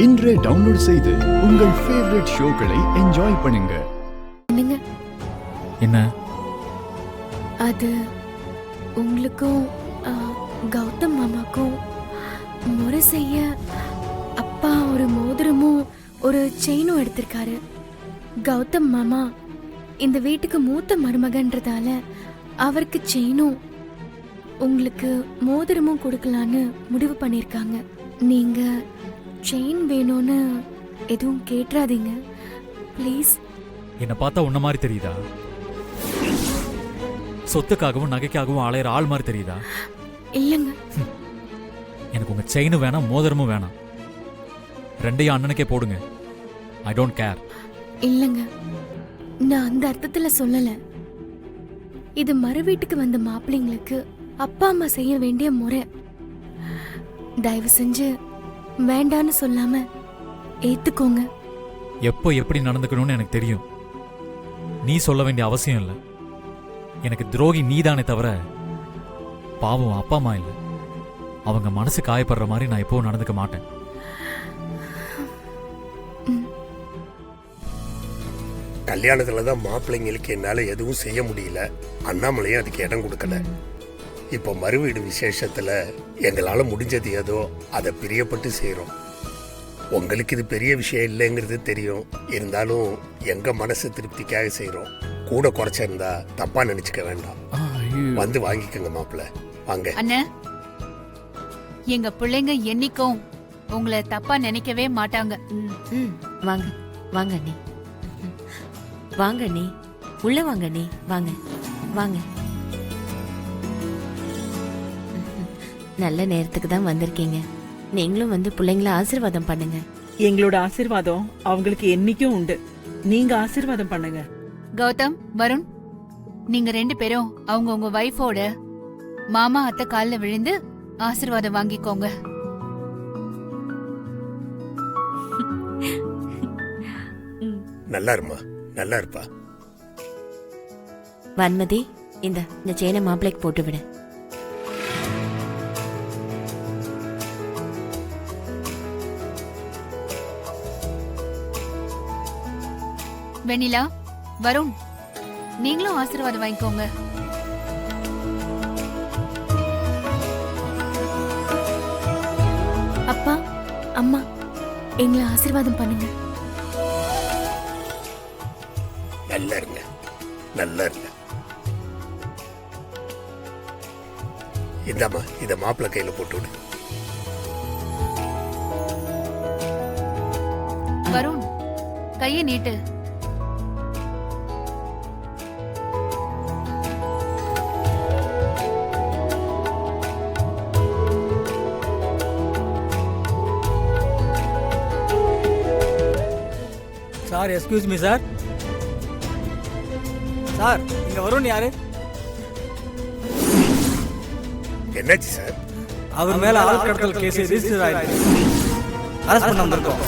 இன்றே டவுன்லோட் செய்து உங்கள் ஃபேவரட் ஷோக்களை என்ஜாய் பண்ணுங்க. என்ன அது உங்களுக்கும் கௌதம் மாமாக்கும் முறை செய்ய அப்பா ஒரு மோதிரமும் ஒரு செயினும் எடுத்திருக்காரு. கௌதம் மாமா இந்த வீட்டுக்கு மூத்த மருமகன்றதால அவருக்கு செயினும் உங்களுக்கு மோதிரமும் கொடுக்கலான்னு முடிவு பண்ணிருக்காங்க. நீங்க செயின் வேணும்னு எதுவும் கேட்றாதீங்க ப்ளீஸ். என்ன பார்த்தா உன்ன மாதிரி தெரியுதா? சொத்துக்காகவும் நகைக்காகவும் அலையிற ஆள் மாதிரி தெரியுதா? இல்லங்க, எனக்கு உங்க செயினும் வேணாம் மோதிரமும் வேணாம். ரெண்டையும் அண்ணனுக்கே போடுங்க. I don't care. இல்லங்க, நான் அந்த அர்த்தத்துல சொல்லல. இது மறு வீட்டுக்கு வந்த மாப்பிள்ளைங்களுக்கு அப்பா அம்மா செய்ய வேண்டிய முறை. தயவு செஞ்சு வேண்டான்னு சொல்லாம ஏத்துக்கோங்க. எப்போ எப்படி நடந்துக்கணும்னு எனக்கு தெரியும். நீ சொல்ல வேண்டிய அவசியம் இல்லை. எனக்கு துரோகி நீதானே தவிர பாவம் அப்பா அம்மா இல்லை. அவங்க மனசு காயப்படுற மாதிரி நான் எப்போ நடந்துக்க மாட்டேன். கல்யாணத்துலதான் மாப்பிள்ளைங்களுக்கு என்னால எதுவும் செய்ய முடியல. அண்ணாமலையும் அதுக்கு இடம் கொடுக்கல. இப்போ மறுவீடு விசேஷத்துல எங்களால முடிஞ்சது ஏதோ அதை பிரியப்பட்டு செய்யறோம். உங்களுக்கு இது பெரிய விஷயம் இல்லைங்கிறது தெரியும். இருந்தாலும் எங்க மனசு திருப்திக்காக செய்யறோம். கூட குறைச்சிருந்தா தப்பா நினைச்சுக்க வேண்டாம். வந்து வாங்கிக்கோங்க மாப்பிள்ள. வாங்க அண்ணா, எங்க பிள்ளைங்க என்னைக்கும் உங்களை தப்பா நினைக்கவே மாட்டாங்க. வாங்க வாங்க அண்ணி, வாங்க அண்ணி, உள்ள வாங்க அண்ணி, வாங்க வாங்க. நல்ல நேரத்துக்கு தான் வந்திருக்கீங்க. நீங்களும் வந்து பிள்ளைங்கள ஆசீர்வாதம் பண்ணுங்க. எங்களோட ஆசீர்வாதம் அவங்களுக்கு என்னைக்கும் உண்டு. நீங்க ஆசீர்வாதம் பண்ணுங்க. கௌதம், வருண், நீங்க 2 பேரும் அவங்க உங்க வைஃபோட மாமா அத்தை கால்ல விழுந்து ஆசீர்வாதம் வாங்கிக்கோங்க. நல்லா இருமா, நல்லா இருப்பா. வன்மதி, இந்த செயினை மாப்பிள்ளைக்கு போட்டு விடு. வெண்ணிலா, வருண், நீங்களும் ஆசீர்வாதம் வாங்கிக்கோங்க. அப்பா அம்மா எங்களை ஆசீர்வாதம் பண்ணுங்க. நல்லா இருங்க, நல்லா இருங்க. இந்தாம்மா, இத மாப்பிள்ளை கையில போட்டு விடு. வருண், கையை நீட்டு. Sir, excuse me sir. Sir, இங்க வருண் யாரு? என்னாச்சு சார்? அவர் மேல ஆள் கடத்தல் கேஸ் ரெஜிஸ்டர் ஆயிருக்கு. அரெஸ்ட் பண்ண வந்திருக்கோம்.